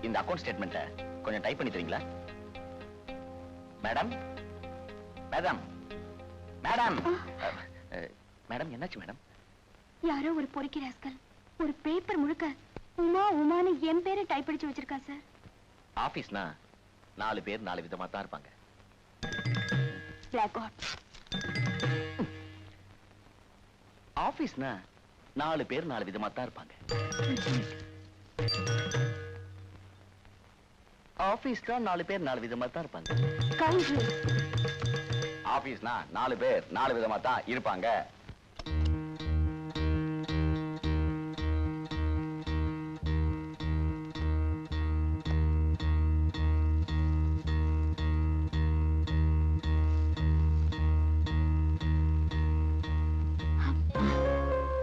இந்த அக்கவுண்ட் ஸ்டேட்மெண்ட்டை கொஞ்சம் டைப் பண்ணி தரீங்களா? மேடம் மேடம் மேடம் மேடம், என்னாச்சு மேடம்? யாரோ ஒரு பொறுக்கி ராஸ்கல் ஒரு பேப்பர் முழுக்க உமா உமான்னு என் பேரை டைப் அடிச்சு வச்சிருக்கா சார். ஆபீஸ்னா 4 பேர் 4 விதமா தான் இருப்பாங்க. Black God. ஆபீஸ்னா 4 பேர் 4 விதமா தான் இருப்பாங்க. ஆபீஸ்னா 4 பேர் 4 விதமா தான் இருப்பாங்க. ஆபீஸ்னா 4 பேர் 4 விதமா தான் இருப்பாங்க.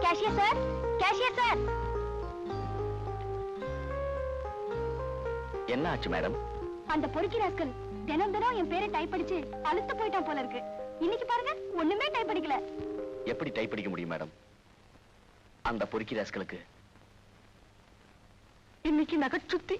Cashier sir, cashier sir. என்ன ஆச்சு மேடம்? அந்த பொறுக்கி ராஸ்கல் தினம் தினம் என் பேரை டைப் அடிச்சு அழுத்து போயிட்டான் போல இருக்கு. இன்னைக்கு பாருங்க ஒண்ணுமே டைப் அடிக்கல. எப்படி டைப் அடிக்க முடியும் மேடம்? அந்த பொறுக்கி ராஸ்கலுக்கு இன்னைக்கு நகை சுத்தி